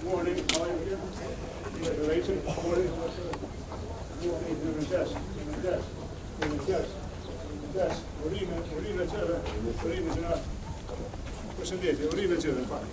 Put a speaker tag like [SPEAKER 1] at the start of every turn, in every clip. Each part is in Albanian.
[SPEAKER 1] Morning, how are you? Declaration, morning. Përshëndetje, urime që dhe pak.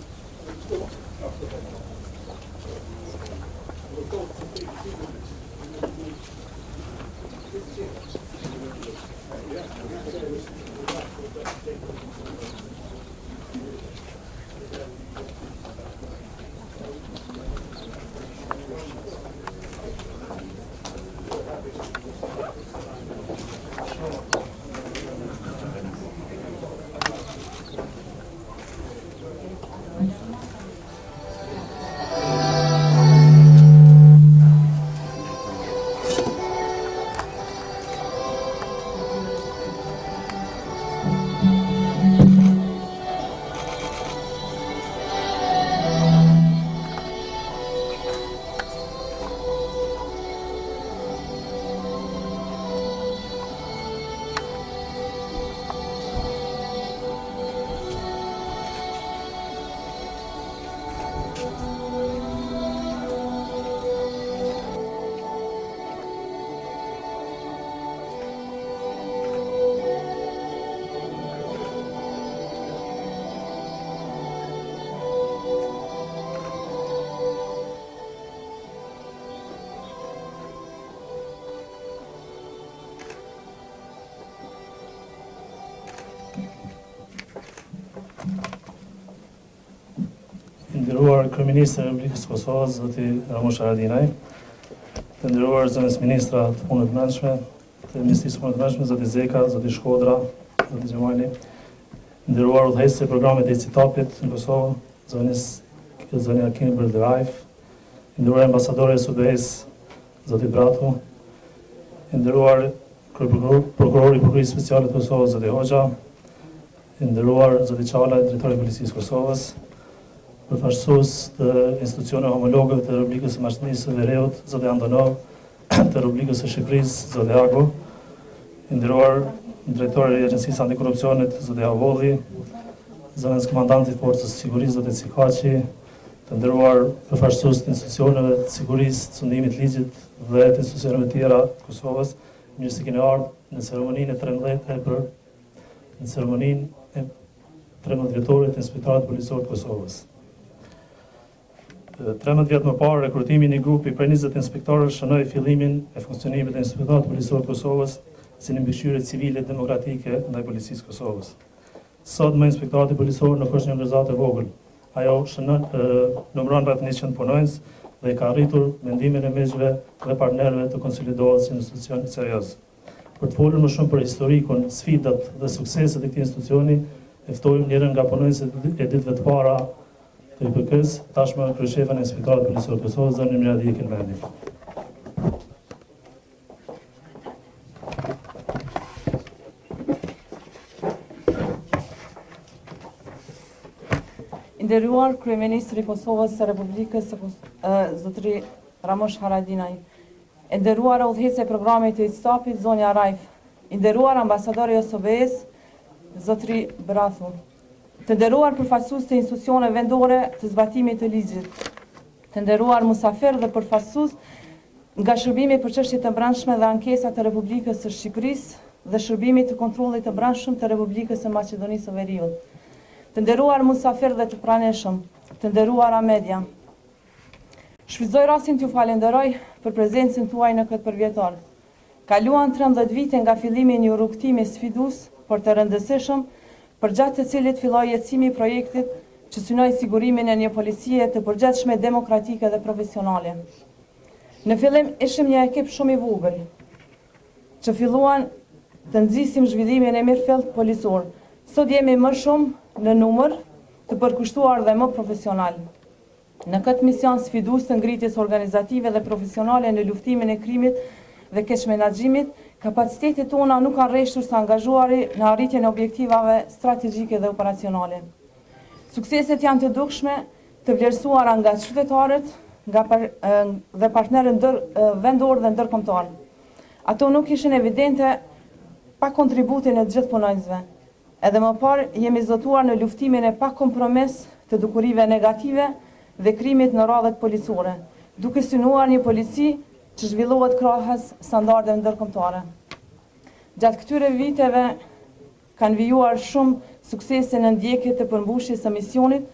[SPEAKER 2] Nderuar Kryeministri i Republikës së Kosovës, zoti Ramush Haradinaj, të nderuar zënës ministra të punëve të brendshme, të Ministrisë së punëve të brendshme, zoti Zeka, zoti Shkodra, zoti Xhamali, nderuar udhëheqësit e programit të ICTAP-it në Kosovë, zonja Kim Bërderajf, nderuar ambasadori i SUBE-s, zoti Bratu, nderuar prokurori i Prokurisë Speciale të Kosovës, zoti Hoxha, nderuar zoti Çala, drejtori i Policisë së Kosovës, përfaqësues të institucioneve homologëve të Republikës së Maqedonisë së Veriut, zoti Andonov, të Republikës së Shqipërisë, zoti Ago, nderuar drejtori i Agjencisë Antikorrupsionit, zoti Avolli, zënës komandanti i Forcës së Sigurisë, zoti Cikaçi, të nderuar përfaqësues të institucioneve të sigurisë, të sundimit ligjit dhe të institucioneve tjera të Kosovës, mirë se keni ardhur në ceremoninë e 13 vjetorit të Inspektoratit Policor të Kosovës. 13 vjet më parë, rekrutimi i një grupi prej 20 inspektorësh shënoi fillimin e funksionimit të Inspektoratit Policor të Kosovës si një mbikëqyrje civile demokratike ndaj Policisë së Kosovës. Sot më Inspektorati Policor nuk është një organizatë e vogël. Ajo numëron rreth 100 punonjës dhe ka arritur mendimin e miqve dhe partnerëve të konsolidohet si institucion serioz. Për të folur më shumë për historikun, sfidat dhe sukseset e këtij institucioni, e ftojmë njërin nga punonjësit e ditëve të para të IPK-s, tashmë kryeshefën e Inspektoratit Policor të Kosovës, zonë Miradi Kelmendi.
[SPEAKER 3] Nderuar Kryeministri i Kosovës së Republikës zotëri Ramush Haradinaj, nderuar udhëheqësi e programit të ICTAP-it, zonja Rajf, nderuar ambasadori i SUBE-s, zotëri Bratu, të nderuar përfaqësues të institucioneve vendore të zbatimit të ligjit, të nderuar musafir dhe përfaqësues nga shërbimi për çështje të brendshme dhe ankesa të Republikës së Shqipërisë dhe shërbimi të kontrollit të brendshëm të Republikës së Maqedonisë së Veriut, të nderuar musafir dhe të pranishëm, të nderuara media. Shfrytëzoj rastin t'ju falenderoj për prezencën tuaj në këtë përvjetor. Kaluan 13 vite nga fillimi i një rrugtimi sfidues, por të rëndësishëm, përgjatë të cilit filloi jetësimi i projektit që synoi sigurimin e një policie të përgjithshme, demokratike dhe profesionale. Në fillim ishim një ekip shumë i vogël, që filluan të nxisim zhvillimin e mirëfillt policor. Sot jemi më shumë në numër, të përkushtuar dhe më profesional. Në këtë mision sfidues të ngritjes organizative dhe profesionale në luftimin e krimit dhe keq menaxhimit, kapacitetet tona nuk kanë rreshtur së angazhuari në arritjen e objektivave strategjike dhe operacionale. Sukseset janë të dukshme, të vlerësuara nga qytetarët dhe partnerët vendor dhe ndërkombëtar. Ato nuk ishin evidente pa kontributin e gjithë punojnësve. Edhe më parë jemi zotuar në luftimin e pa kompromis të dukurive negative dhe krimit në radhët policore, duke synuar një polici që zhvillohet krahas standardeve ndërkombëtare. Gjatë këtyre viteve kanë vijuar shumë suksese në ndjekje të përmbushjes së misionit,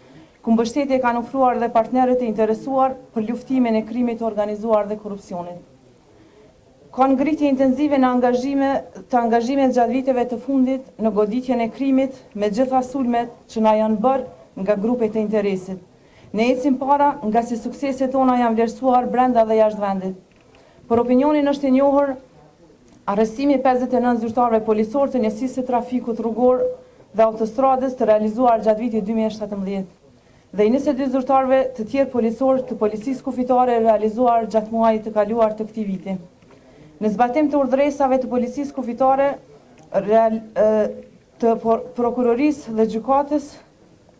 [SPEAKER 3] ku mbështetje kanë ofruar dhe partnerët e interesuar për luftimin e krimit të organizuar dhe korrupsionit. Ka ngritje intensive në angazhimet gjatë viteve të fundit në goditjen e krimit me gjitha sulmet që na janë bërë nga grupet e interesit. Ne ecim para nga se sukseset tona janë vlerësuar brenda dhe jashtë vendit. Për opinionin është e njohur arrestimi 59 zyrtarëve policor të njësisë së trafikut rrugor dhe autostradës të realizuar gjatë vitit 2017 dhe 22 zyrtarëve të tjerë policor të policisë kufitare realizuar gjatë muajit të kaluar të këtij viti. Në zbatim të urdhëresave të policisë kufitare të prokurorisë dhe gjykatës,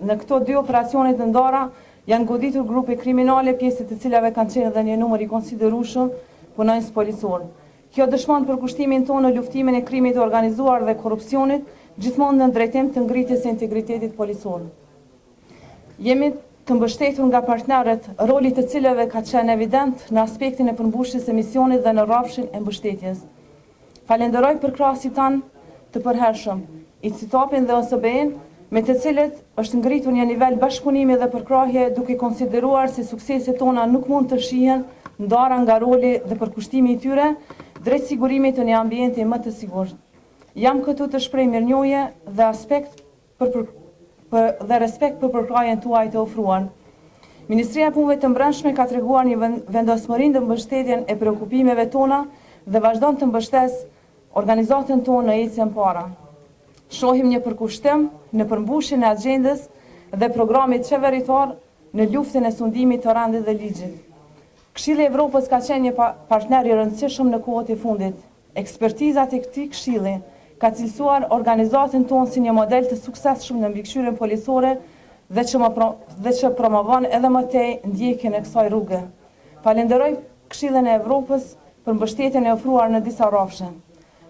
[SPEAKER 3] në këto dy operacione të ndara janë goditur grupe kriminale, pjesë të cilave kanë qenë edhe një numër i konsiderueshëm punonjës policor. Kjo dëshmon për kushtimin tonë në luftimin e krimit të organizuar dhe korrupsionit, gjithmonë në drejtim të ngritjes së integritetit policor. Jemi të mbështetur nga partnerët, roli të cilëve ka qenë evident në aspektin e përmbushjes së misionit dhe në rrafshin e mbështetjes. Falenderoj për krahasit tanë të përhershëm, ICTAP-in dhe OSB-in, me të cilët është ngritur një nivel bashkëpunimi dhe përkrahje, duke konsideruar se sukseset tona nuk mund të shihen ndara nga roli dhe përkushtimi i tyre drejt sigurimit të një ambienti më të sigurt. Jam këtu të shpreh mirënjohje dhe respekt për përkrahjen tuaj të ofruar. Ministria e Punëve të Brendshme ka treguar një vendosmëri në mbështetjen e preokupimeve tona dhe vazhdon të mbështes organizatën tonë në ecjen para. Shohim një përkushtim në përmbushjen e agjendës dhe programit qeveritar në luftën e sundimit të rendit dhe ligjit. Këshilli i Evropës ka qenë një partner i rëndësishëm në kohët e fundit. Ekspertizat e këtij këshilli ka cilësuar organizatën tonë si një model të suksesshëm në mbikëqyrjen policore dhe që promovon edhe më tej ndjekjen e kësaj rruge. Falenderoj Këshillin e Evropës për mbështetjen e ofruar në disa rrafshe.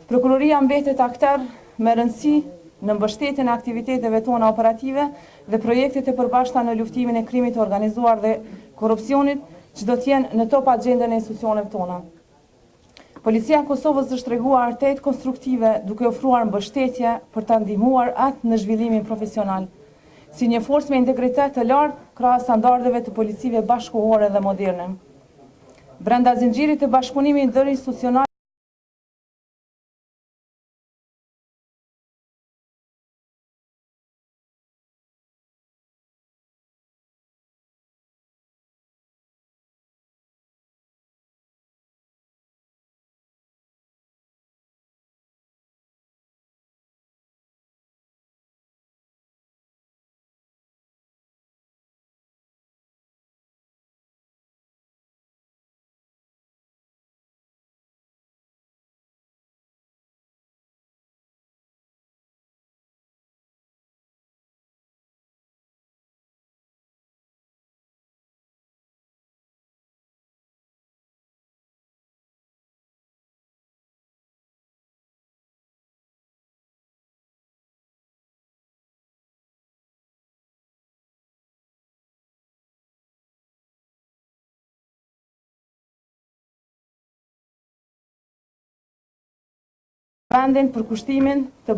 [SPEAKER 3] Prokuroria mbetet aktor me rëndësi në mbështetjen e aktiviteteve tona operative dhe projektet e përbashkëta në luftimin e krimit të organizuar dhe korrupsionit, që do t'jenë në top agjendën e institucioneve tona. Policia e Kosovës është treguar artet konstruktive duke ofruar mbështetje për ta ndihmuar atë në zhvillimin profesional, si një forcë me integritet të lartë krahas standardeve të policive bashkëkohore dhe moderne. Brenda zinxhirit të bashkëpunimit ndërinstitucional vendin për kushtimin për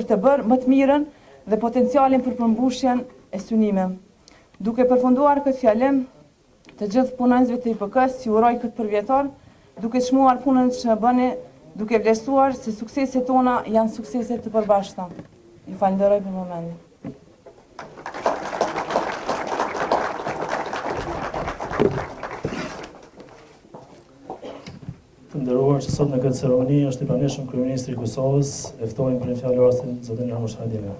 [SPEAKER 3] të bërë më të mirën dhe potencialin për përmbushjen e synimeve. Duke përfunduar këtë fjalim, të gjithë punonjësve të IPK-s ju uroj këtë përvjetor, duke çmuar punën që bëni, duke vlerësuar se sukseset tona janë suksese të përbashkëta. Ju falenderoj për momentin.
[SPEAKER 2] Të nderuar që sot në këtë ceremoni është i pranishëm kryeministri i Kosovës, e ftojmë për një fjalë rastin zotin Ramush Haradinaj.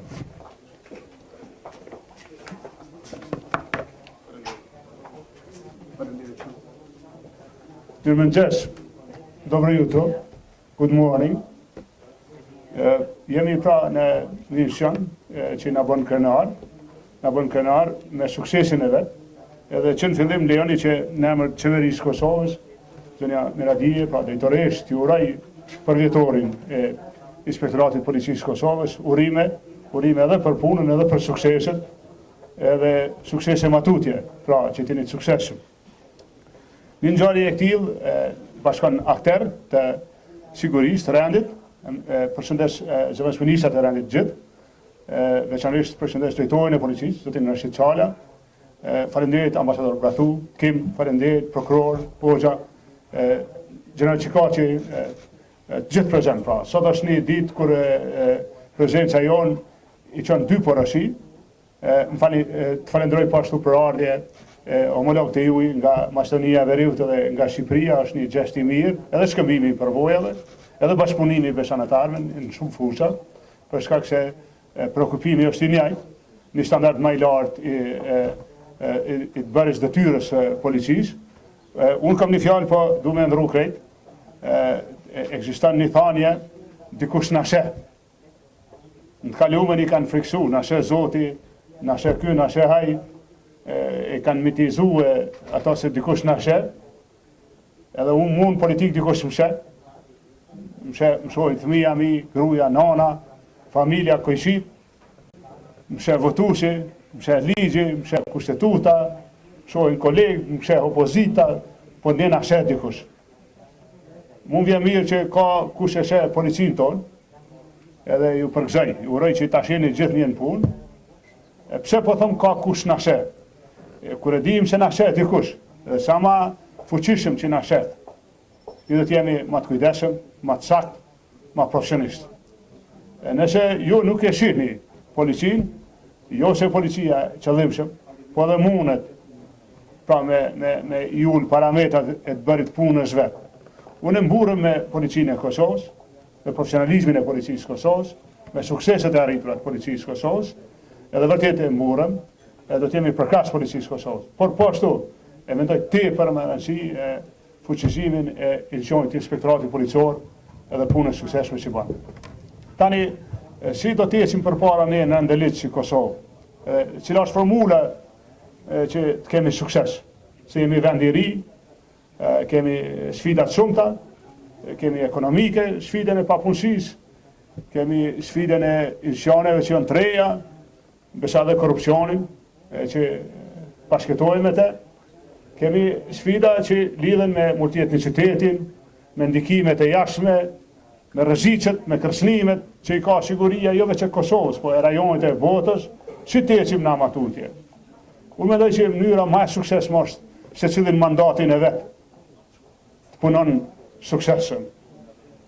[SPEAKER 1] Mirëmëngjes, dobro jutro, good morning. Jemi pra në mision që na bën krenar me suksesin e vet. Edhe që në fillim lejoni që në emër të qeverisë Kosovës zonja Miradije, pra drejtoresht, ju uroj për vjetorin e Inspektoratit Policisë Kosovës, urime edhe për punën edhe për sukseset, edhe suksese matutje, pra që t'jeni të suksesshëm. Një ngjarje e tillë bashkon akter të sigurisë të rendit, përshëndes zëvendësministrat e rendit gjithë, veçanërisht përshëndes drejtorin e policisë, zotin Rashid Çala, faleminderit ambasador Bratu, Kim, faleminderit prokuror Hoxha, general Çikaçi, gjithë prezent. Pra, sot është një ditë kur prezenca jon i çon dy poroshi. Të falenderoj po ashtu për ardhje homolog të juaj nga Maqedonia e Veriut dhe nga Shqipëria, është një gjest i mirë, edhe shkëmbimi i përvojave, edhe bashkëpunimi me beqanetarëve në shumë fusha, për shkak se preokupimi është i njëjtë, një standard më i lartë i të bërjes detyrës së policisë. Unë kam një fjalë, po du me ndru krejt. Ekziston një thanje, dikush na sheh. Në të kalumen i kanë friksu, na sheh Zoti, na sheh ky, na sheh ai, e kanë mitizue ato se dikush na sheh. Edhe unë mund politik dikush më sheh. Më shohin fëmija mi, gruaja, nana, familja kojshit, më sheh votuesi, më sheh ligji, më sheh kushtetuta, shohin kolegë, më sheh opozita, po ne na sheh dikush. Mund vjen mirë që ka kush e sheh policinë tonë, edhe ju përgëzoj, ju uroj që ta shihni gjithë një në punë. Pse po them ka kush na sheh? Kur e dim se na sheh dikush, dhe sa ma fuqishëm që na sheh, ju do të jemi më të kujdesshëm, më të saktë, më profesionistë. Nëse ju nuk e shihni policinë, jo se policia qëllimshëm, po edhe mundet pra me jull parametrat e të bërit punës vetë. Unë mburëm me policinë e Kosovës, me profesionalizmin e policisë Kosovës, me sukseset e arritura të policisë Kosovës, edhe vërtet e mburëm, edhe do të jemi përkas policisë Kosovës. Por po ashtu, e mendoj tepër me rëndësi fuqizimin e institucionit të Inspektoratit Policor edhe punës suksesshme që bën. Tani, si do të ecim përpara ne në ndeliç si Kosovë, cila është formula që të kemi sukses, se jemi vend i ri, kemi sfidat shumëta, kemi ekonomike, sfidën e papunësisë, kemi sfidën e institucioneve që janë të reja, besa dhe korrupsionin, që bashkëtojmë me te, kemi sfida që lidhen me multietnicitetin, me ndikimet e jashtme, me rreziqet, me kërcënimet, që i ka siguria jo veç e Kosovës, po e rajonit e botës, që të ecim na matutje. Unë mendoj që mënyra më e suksesshme është se cilin mandatin e vet të punon suksesshëm.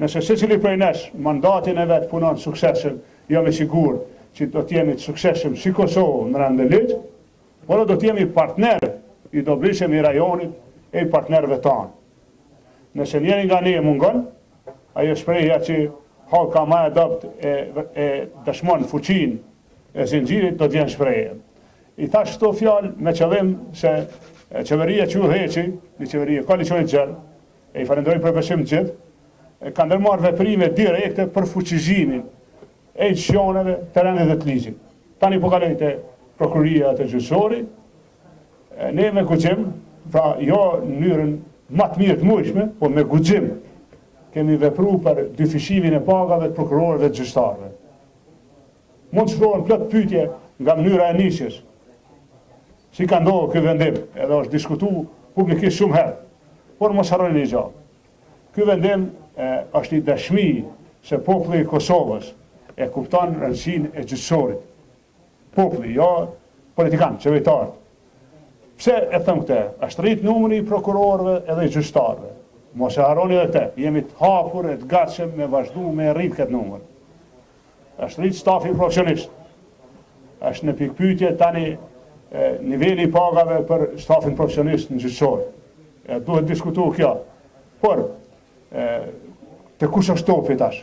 [SPEAKER 1] Nëse secili prej nesh mandatin e vet punon suksesshëm, jam i sigurt që do të jemi të suksesshëm si Kosovë në rand të ligj, por do të jemi partner i dobishëm i rajonit e i partnerëve tanë. Nëse njëri nga ne mungon, ajo shprehja që halka më e dopt e dëshmon fuqinë e zinxhirit do të vjen shprehje. I thash këto fjalë me qëllim se qeveria që u heqi, një qeveri koalicioni të gjallë, e i falenderoj për beshim të gjithë, ka ndërmarrë veprime direkte për fuqizimin e institucioneve të rendit dhe të ligjit. Tani po kalojnë te prokuroria të gjyqësorit, ne me guxim, pra jo në mënyrën më të mirë të mundshme, po me guxim kemi vepruar për dyfishimin e pagave të prokurorëve të gjyqtarëve. Mund të shkruan plot pyetje nga mënyra e nisjes. Si ka ndodhur ky vendim, edhe është diskutuar publikisht shumë herë. Por mos harroni një gjë. Ky vendim është një dëshmi se populli i Kosovës e kupton rëndësinë e gjyqësorit. Populli, jo politikanë, qeveritarë. Pse e them këtë? Është rrit numri i prokurorëve edhe i gjyqtarëve. Mos e harroni edhe këtë. Jemi të hapur e të gatshëm me vazhdu me rrit këtë numër. Është rrit stafi profesionist. Është në pikpyetje tani niveli i pagave për stafin profesionist në gjyqësor. Duhet diskutuar kjo. Por te kush është topi tash?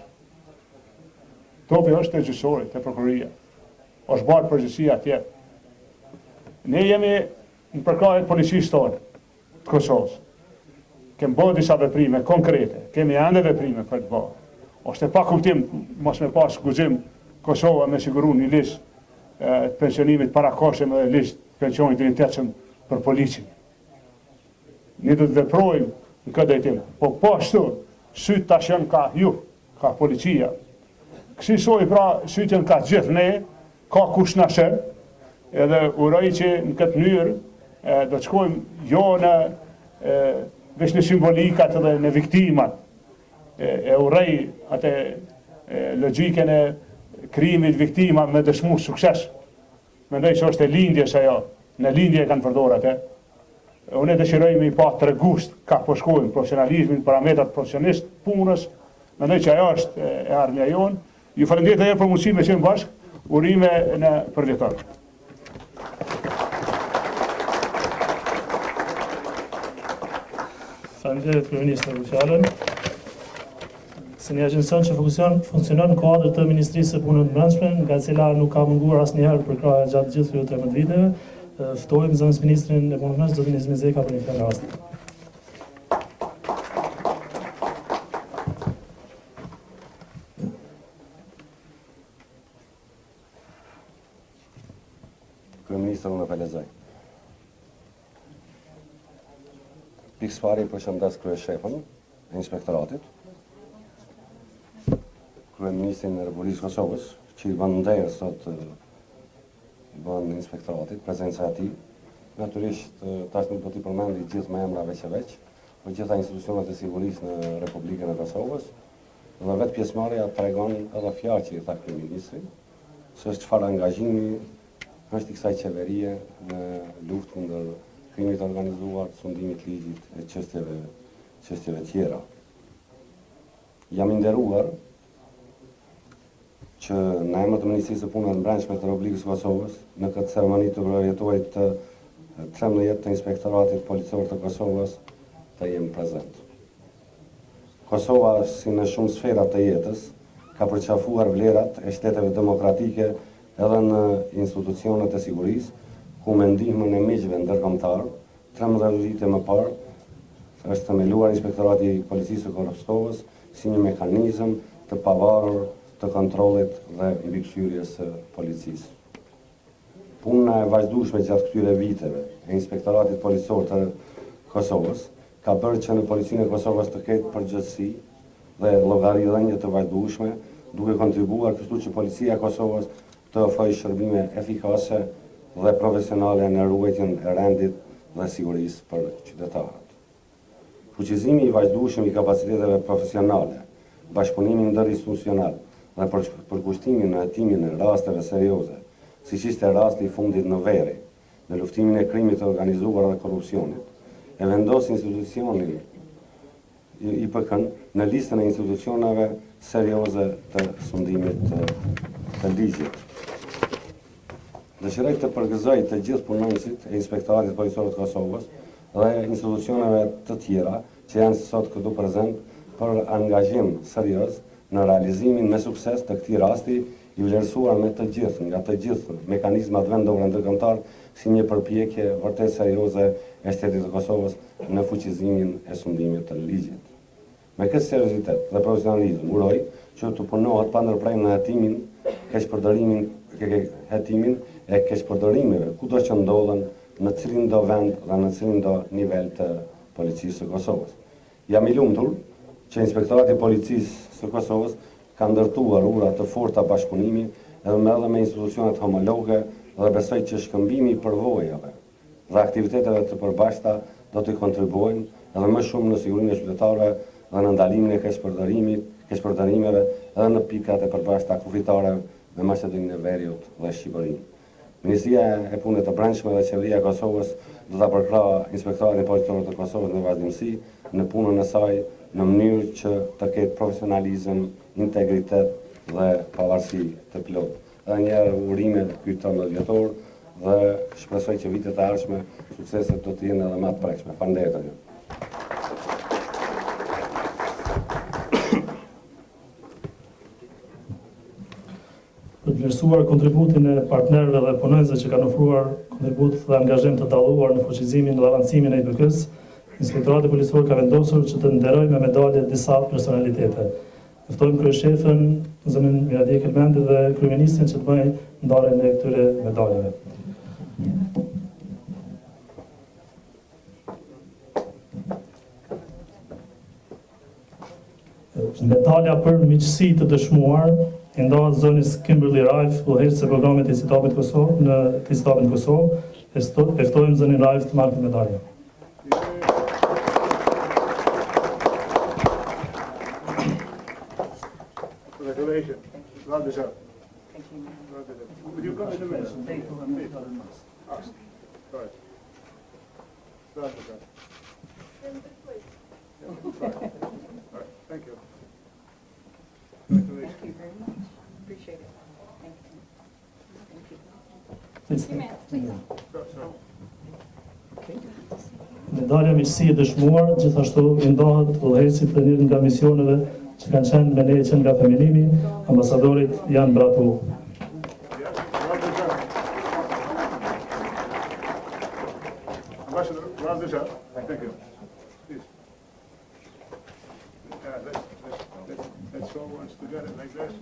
[SPEAKER 1] Topi është te gjyqësori, te prokuroria. Është bërë përgjegjësia atje. Ne jemi në përkrahje të policisë tonë të Kosovës. Kemi bërë disa veprime konkrete, kemi ende veprime për të bërë. Është e pa kuptim mos me pas guxim Kosova me siguru një listë të pensionimit parakoshëm edhe listë të pensionit të rinjtetshëm për policin. Ne do të veprojmë në këtë drejtim. Po ashtu, sytë tash janë ka ju, ka policia. Kësaj pra sytë janë ka gjithë ne, ka kush na shën, edhe uroj që në këtë mënyrë do të shkojmë jo në veç në simbolikat dhe në viktimat. Uroj atë logjikën e krimit viktima me dëshmu sukses. Mendoj që është e lindjes ajo, në lindje e kanë përdorur atë. Unë dëshiroj me i pa tregust ka po shkojmë profesionalizmin, parametrat profesionist punës. Mendoj që ajo është e ardhmja jonë. Ju falenderoj edhe për mundësinë me qenë bashkë, urime në përvjetor.
[SPEAKER 2] Faleminderit kryeministër për fjalën. Se një agjension që funksionon në kuadër të Ministrisë së Punëve të Brendshme, nga cila nuk ka munguar asnjëherë për krahaja gjatë gjithë këtyre 13 viteve, ftojmë zëvendës ministrin e Punëve të Brendshme, zotin Izmi Zeka, për një fjalë rast.
[SPEAKER 4] Kryeministër, unë e përlezoj. Pikës pari përshëndes kryeshefën e Inspektoratit, Kryeministrin e Republikës Kosovës, që i bën ndërë sot bën Inspektoratit, prezenca e tij. Natyrisht tash nuk do t'i përmendi gjithë me emra veç e veç, por gjitha institucionet e sigurisë në Republikën e Kosovës, dhe vetë pjesëmarrja tregon edhe fjalë që i tha kryeministri, se çfarë angazhimi është i kësaj qeverie në luftë kundër krimit organizuar, sundimit ligjit e çështjeve tjera. Jam i nderuar që në emër të Ministrisë së Punëve të Brendshme të Republikës së Kosovës, në këtë ceremoni të përjetuarit të 13 të Inspektoratit Policor të Kosovës, të jem prezent. Kosova, si në shumë sfera të jetës, ka përqafuar vlerat e shteteve demokratike edhe në institucionet e sigurisë, ku me ndihmën e miqve ndërkombëtar, 13 vite më parë, është themeluar Inspektorati Policisë së Kosovës si një mekanizëm të pavarur të kontrollit dhe mbikëqyrjes së policisë. Puna e vazhdueshme gjatë këtyre viteve e Inspektoratit Policor të Kosovës ka bërë që në Policinë e Kosovës të ketë përgjegjësi dhe llogaridhënie të vazhdueshme, duke kontribuar kështu që Policia e Kosovës të ofrojë shërbime efikase dhe profesionale në ruajtjen e rendit dhe sigurisë për qytetarët. Fuqizimi i vazhdueshëm i kapaciteteve profesionale, bashkëpunimi ndërinstitucional dhe përkushtimin në hetimin e rasteve serioze, siç ishte rasti i fundit në Veri, në luftimin e krimit të organizuar dhe korrupsionit, e vendos institucionin IPK në listën e institucioneve serioze të sundimit të ligjit. Dëshiroj të përgëzoj të gjithë punonësit e Inspektoratit Policor të Kosovës dhe institucioneve të tjera që janë sot këtu prezent për angazhim serioz në realizimin me sukses të këtij rasti i vlerësuar me të gjithë, nga të gjithë mekanizmat vendore ndërkombëtar si një përpjekje vërtet serioze e shtetit të Kosovës në fuqizimin e sundimit të ligjit. Me këtë seriozitet dhe profesionalizëm uroj që të punohet pa ndërprerje në hetimin e keqpërdorimeve kudo që ndodhen në cilin do vend dhe në cilin do nivel të policisë së Kosovës. Jam i lumtur që Inspektorati Policisë së Kosovës ka ndërtuar ura të forta bashkëpunimi edhe me institucionet homologe dhe besoj që shkëmbimi i përvojave dhe aktiviteteve të përbashkëta do të kontribuojnë edhe më shumë në sigurinë e qytetarëve dhe në ndalimin e keqpërdorimeve edhe në pikat e përbashkëta kufitare me Maqedoninë e Veriut dhe Shqipërinë. Ministria e Punëve të Brendshme dhe Qeveria e Kosovës do ta përkrahë Inspektoratin Policor të Kosovës në vazhdimsi në punën e saj në mënyrë që të ketë profesionalizëm, integritet dhe pavarësi të plotë. Edhe një herë urime ky 13 vjetor dhe shpresoj që vitet e ardhshme sukseset do të jenë edhe më të prekshme. Faleminderit.
[SPEAKER 2] Për të vlerësuar kontributin e partnerëve dhe punonësve që kanë ofruar kontribut dhe angazhim të dalluar në fuqizimin dhe avancimin e IPK-s, Inspektorati Policor ka vendosur që të nderojë me medalje disa personalitete. Ftojmë kryeshefën, zonin Miradi Kelmendi dhe kryeministrin që të bëjnë ndarjen e këtyre medaljeve. Medalja për miqësi të dëshmuar i ndahet zonës Kimberly Rajf, udhëheqës e programit të Inspektoratit Kosovë në Inspektoratin Kosovë. E ftojmë zonin Rajf të marrë këtë medalje.
[SPEAKER 1] Congratulations. Well deserved. Would you come in a minute? Ask. Go ahead. Well deserved. All right. Thank you. Congratulations.
[SPEAKER 5] Thank you very much. Appreciate it. Thank you. Thank you.
[SPEAKER 2] Please.
[SPEAKER 1] Sorry.
[SPEAKER 2] Medalja miqësi e dëshmuar gjithashtu i ndahet udhëheqësit të njërin nga misioneve që kanë qenë me ne që nga themelimi, ambasadorit Jan Bratu.
[SPEAKER 1] Yes, well deserved. Ambassador, well deserved. Thank you. Please. Let's all once together like this.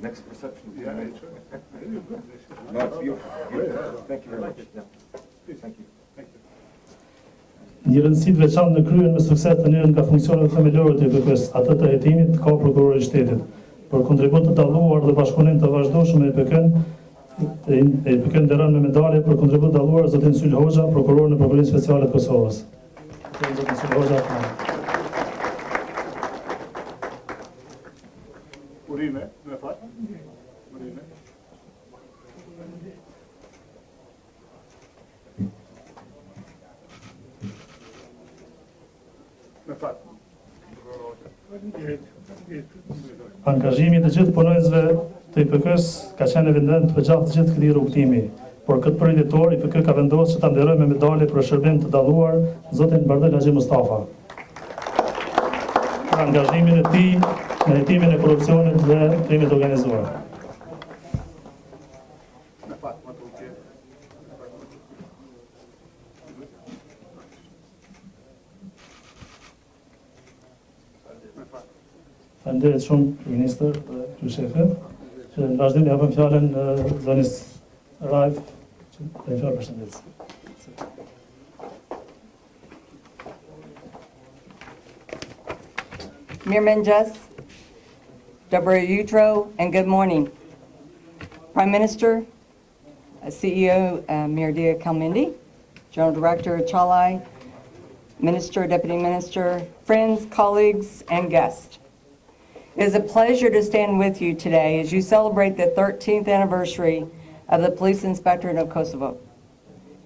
[SPEAKER 6] Next reception.
[SPEAKER 1] Yeah, it's right. Very good.
[SPEAKER 6] No, it's beautiful. Beautiful. Thank you very much.
[SPEAKER 1] Please.
[SPEAKER 6] Thank you.
[SPEAKER 1] Thank you.
[SPEAKER 2] Një rëndësi të veçantë në kryen me sukses të njërin nga funksionet themelore të IPK-s, atë të hetimit ka prokurori i shtetit. Për kontribut të dalluar dhe bashkëpunim të vazhdueshëm me IPK-n nderon me medalje për kontribut të dalluar zotin Syl Hoxha, prokuror në Prokurorinë Speciale të Kosovës. Zotin Syl Hoxha.
[SPEAKER 1] Urime, me fat. Urime. Me fat.
[SPEAKER 2] Angazhimi të gjithë punonjësve të IPK-s ka qenë evident për gjatë të gjithë këtij rrugtimi, por këtë përditor IPK ka vendosur që ta nderojë me medalje për shërbim të dalluar zotin Bardel Haxhi Mustafa. Për angazhimin e tij në hetimin e korrupsionit dhe krimit organizuar.
[SPEAKER 1] Me fat, më tutje.
[SPEAKER 2] Faleminderit shumë, Ministër dhe Kryeshefe. Që në vazhdim japëm fjalën zonis Rajf, që të fjalë përshëndetësi.
[SPEAKER 7] Mirëmëngjes, Dobro Jutro, and good morning. Prime Minister, CEO Mirdia Kalmindi, General Director Chalai, Minister, Deputy Minister, friends, colleagues, and guests. It is a pleasure to stand with you today as you celebrate the 13th anniversary of the Police Inspectorate of Kosovo.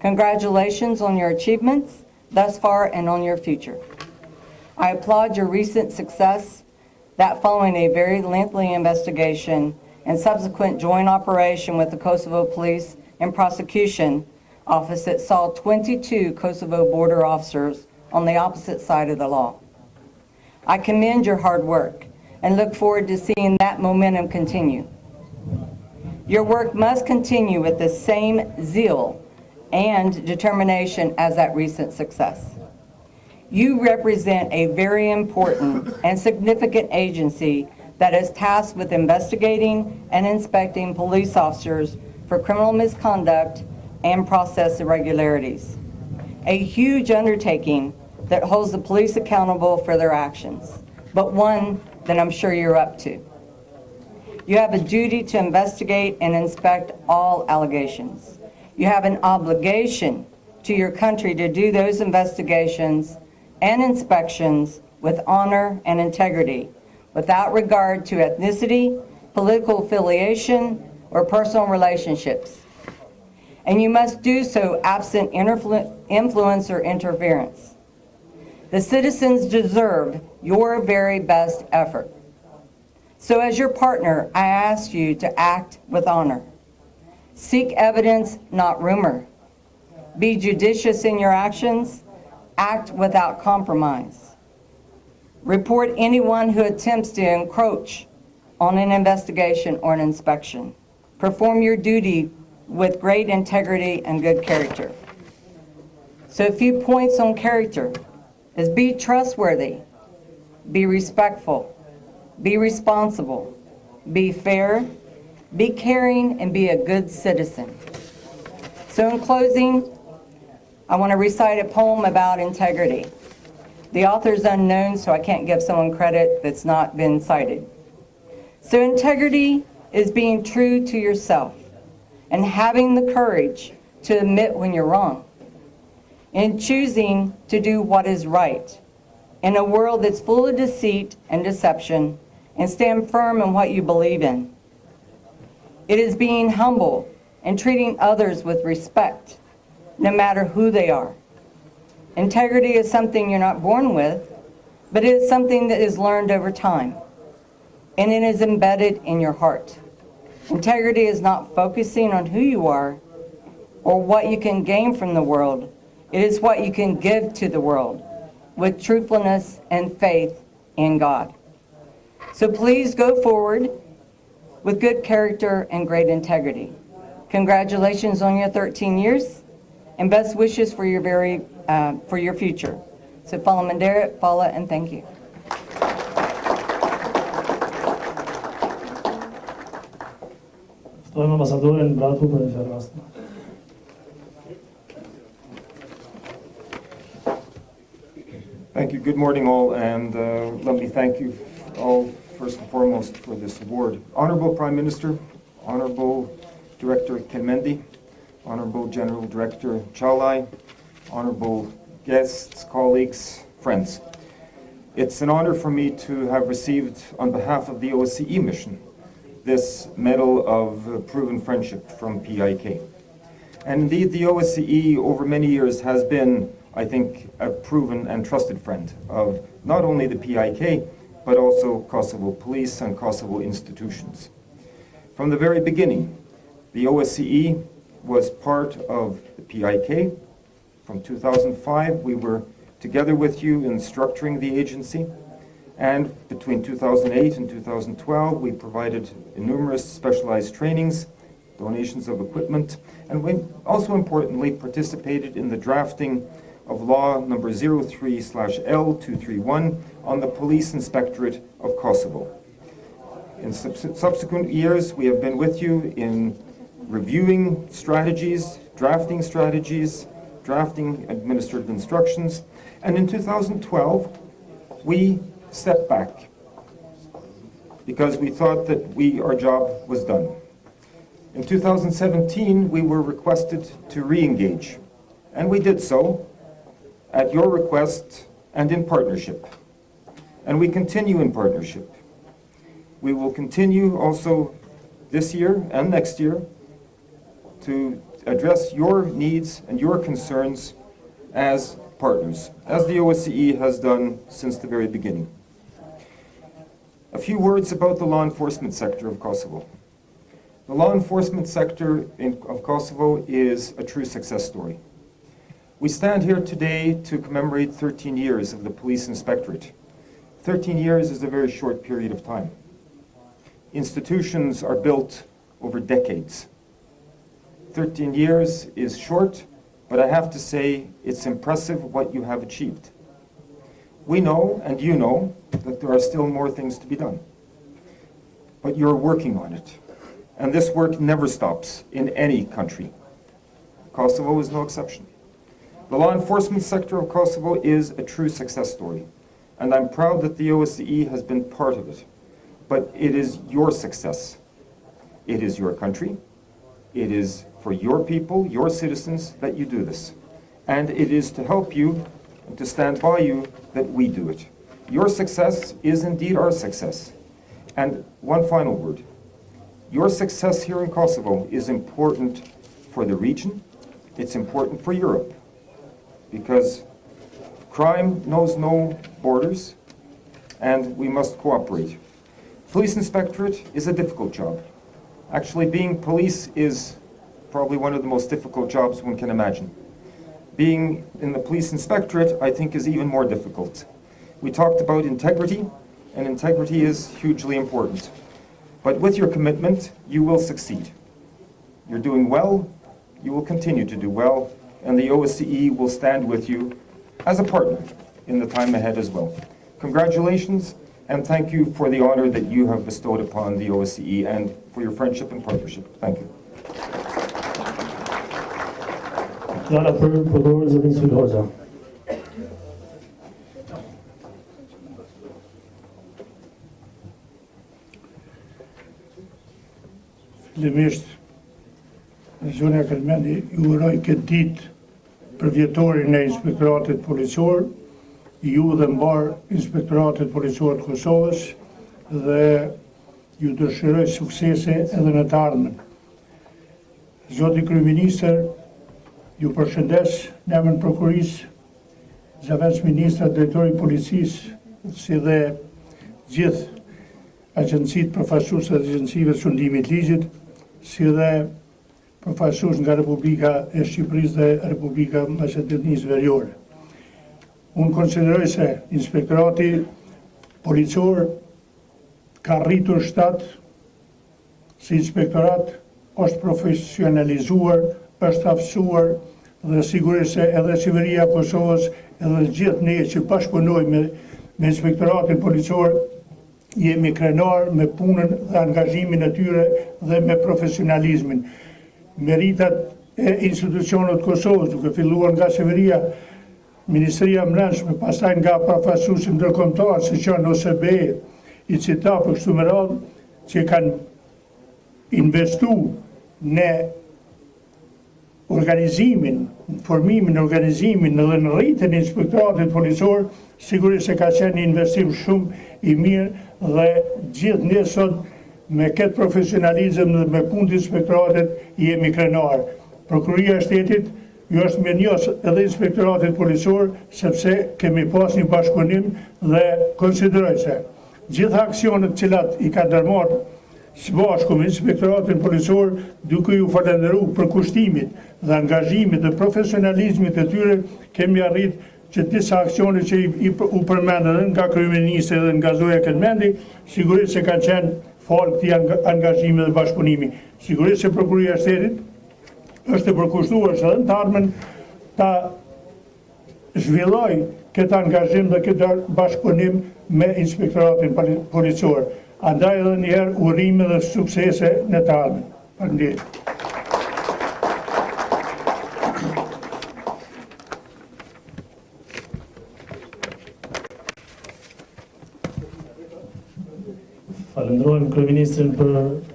[SPEAKER 7] Congratulations on your achievements thus far and on your future. I applaud your recent success, that following a very lengthy investigation and subsequent joint operation with the Kosovo Police and Prosecution Office that saw 22 Kosovo border officers on the opposite side of the law. I commend your hard work and look forward to seeing that momentum continue. Your work must continue with the same zeal and determination as that recent success. You represent a very important and significant agency that is tasked with investigating and inspecting police officers for criminal misconduct and process irregularities. A huge undertaking that holds the police accountable for their actions, but one that I'm sure you're up to. You have a duty to investigate and inspect all allegations. You have an obligation to your country to do those investigations and inspections with honor and integrity, without regard to ethnicity, political affiliation, or personal relationships. And you must do so absent influence or interference. The citizens deserve your very best effort. So as your partner, I ask you to act with honor. Seek evidence, not rumor. Be judicious in your actions. Act without compromise. Report anyone who attempts to encroach on an investigation or an inspection. Perform your duty with great integrity and good character. So a few points on character is be trustworthy, be respectful, be responsible, be fair, be caring, and be a good citizen. So in closing, I want to recite a poem about integrity. The author is unknown, so I can't give someone credit that's not been cited. So integrity is being true to yourself and having the courage to admit when you're wrong, and choosing to do what is right in a world that's full of deceit and deception, and stand firm in what you believe in. It is being humble and treating others with respect, no matter who they are. Integrity is something you're not born with, but it is something that is learned over time, and it is embedded in your heart. Integrity is not focusing on who you are or what you can gain from the world. It is what you can give to the world with truthfulness and faith in God. So please go forward with good character and great integrity. Congratulations on your 13 years and best wishes for your future. So Fala Mandera, Fala, and thank you.
[SPEAKER 2] Ftojmë ambasadorin Bratu për një fjalë.
[SPEAKER 6] Thank you. Good morning, all, and let me thank you all first and foremost for this award. Honorable Prime Minister, Honorable Director Kelmendi, Honorable General Director Chalai, Honorable guests, colleagues, friends. It's an honor for me to have received, on behalf of the OSCE mission, this Medal of Proven Friendship from PIK. And indeed, the OSCE over many years has been, I think, a proven and trusted friend of not only the PIK, but also Kosovo police and Kosovo institutions. From the very beginning, the OSCE was part of the PIK. From 2005, we were together with you in structuring the agency. And between 2008 and 2012, we provided numerous specialized trainings, donations of equipment, and we also importantly participated in the drafting of law number 03/L231 on the Police Inspectorate of Kosovo. In subsequent years, we have been with you in reviewing strategies, drafting administrative instructions, and in 2012, we stepped back because we thought that our job was done. In 2017, we were requested to re-engage, and we did so at your request and in partnership. And we continue in partnership. We will continue also this year and next year to address your needs and your concerns as partners, as the OSCE has done since the very beginning. A few words about the law enforcement sector of Kosovo. The law enforcement sector of Kosovo is a true success story. We stand here today to commemorate 13 years of the Police Inspectorate. 13 years is a very short period of time. Institutions are built over decades. 13 years is short, but I have to say it's impressive what you have achieved. We know, and you know, that there are still more things to be done. But you're working on it. And this work never stops in any country. Kosovo is no exception. The law enforcement sector of Kosovo is a true success story, and I'm proud that the OSCE has been part of it. But it is your success. It is your country. It is for your people, your citizens, that you do this. And it is to help you and to stand by you that we do it. Your success is indeed our success. And one final word. Your success here in Kosovo is important for the region. It's important for Europe. Because crime knows no borders, and we must cooperate. Police inspectorate is a difficult job. Actually, being police is probably one of the most difficult jobs one can imagine. Being in the police inspectorate, I think, is even more difficult. We talked about integrity, and integrity is hugely important. But with your commitment, you will succeed. You're doing well, you will continue to do well, and the OSCE will stand with you as a partner in the time ahead as well. Congratulations, and thank you for the honor that you have bestowed upon the OSCE and for your friendship and partnership. Thank you.
[SPEAKER 2] Fjala për prokurorin zotin Sul Hoxha.
[SPEAKER 8] Fillimisht, zonja Kalmendi, ju uroj këtë ditë për vjetorin e Inspektoratit Policor, ju dhe mbar Inspektoratit Policor të Kosovës dhe ju dëshiroj suksese edhe në të ardhmen. Zoti Kryeministër, ju përshëndes në emër prokurisë, zëvendës ministra, drejtori i policisë, si dhe gjithë agjencitë përfaqësuese të agjencive të shëndimit ligjit, si dhe përfaqësues nga Republika e Shqipërisë dhe Republika Maqedonisë Veriore. Unë konsideroj se Inspektorati Policor ka rritur shtat si inspektorat, është profesionalizuar, është aftësuar dhe sigurisht se edhe qeveria e Kosovës edhe gjithë ne që bashkëpunojmë me Inspektoratin Policor jemi krenar me punën dhe angazhimin e tyre dhe me profesionalizmin. Meritat e institucionet Kosovës, duke filluar nga qeveria, Ministria e Brendshme, pastaj nga përfaqësuesit ndërkombëtar, siç janë OSBE, ICTA për kështu me radhë, që kanë investu në organizimin, në formimin, organizimin dhe në rritjen e Inspektoratit Policor, sigurisht se ka qenë një investim shumë i mirë dhe gjithë ne sot me këtë profesionalizëm dhe me punë të Inspektoratit jemi krenar. Prokuria e Shtetit ju është mirënjohës edhe Inspektoratit Policor sepse kemi pas një bashkëpunim dhe konsideroj se gjitha aksionet cilat i ka ndërmarrë së bashku me Inspektoratin Policor, duke ju falenderu për kushtimit dhe angazhimit dhe profesionalizmit e tyre, kemi arrit që disa aksione që u përmendën edhe nga kryeministri dhe nga zoja Kalmendi, sigurisht se kanë qenë falë këtij angazhimi dhe bashkëpunimi. Sigurisht se Prokuria e Shtetit është e përkushtuar që edhe në të ardhmen ta zhvilloj këtë angazhim dhe këtë bashkëpunim me Inspektoratin Policor. Andaj edhe njëherë urime dhe suksese në të ardhmen. Faleminderit.
[SPEAKER 2] Falenderojmë kryeministrin për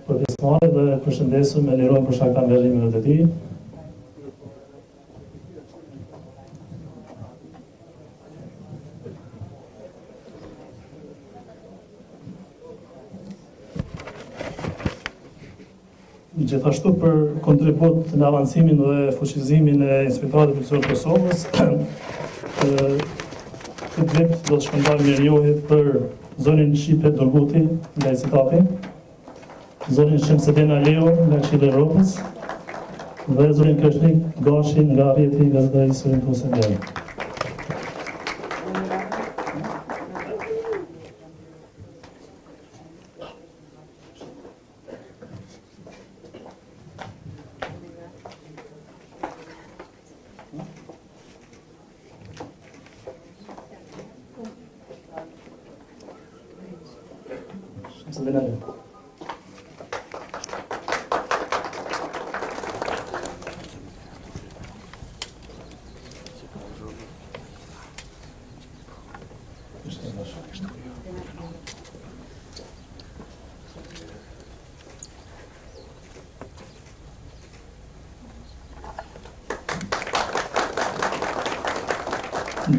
[SPEAKER 2] pjesëmarrjen dhe përshëndesim e lirojmë për shkak të angazhimeve të tij. Gjithashtu për kontribut në avancimin dhe fuqizimin e Inspektoratit Policor të Kosovës, këtë vit do të shkëndar mirënjohjet për zonin Shqipe Durguti nga ICTA-i, zonin Shemsedena Leo nga Këshilli i Evropës dhe zonin Kreshnik Gashi nga rrjeti Gazetarisë Orientuese Ndjeri.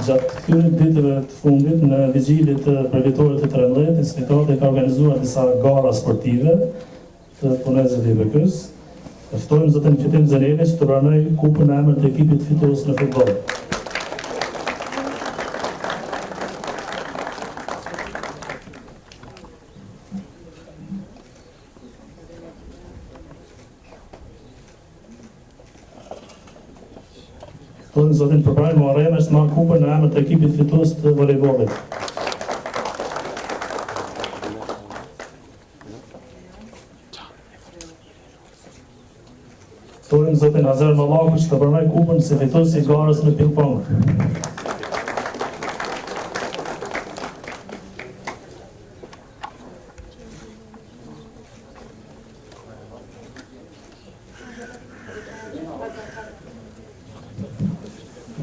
[SPEAKER 2] Gjatë këtyre ditëve të fundit, në vigjilit për vjetorit të 13, Inspektorati ka organizuar disa gara sportive të punëzve të IBK-s. Ftojmë zotin Fitim Zaneli që të pranoj kupën në emër të ekipit fitues në futboll. Ftojmë zotin Përpraj Muarrem është marrë kupën në emër të ekipit fitues të volejbollit. Ftojmë zotin Azer Mallaku që të pranoj kupën si fitues i garës në ping-pong.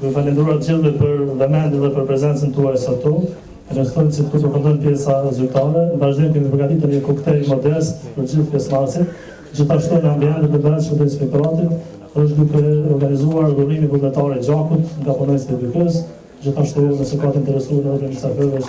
[SPEAKER 2] Ju falenderuar të gjithëve për vëmendjen dhe për prezencën tuaj sot këtu. Restoni se këtu përfundon pjesa zyrtare. Në vazhdim kemi përgatitur një koktejl modest për gjithë pjesëmarrësit. Gjithashtu në ambientin e brendshëm të inspektoratit është duke organizuar dhurimi vullnetar i gjakut nga punonjësit e BK-s. Gjithashtu nëse ka të interesuar edhe për mysafirëve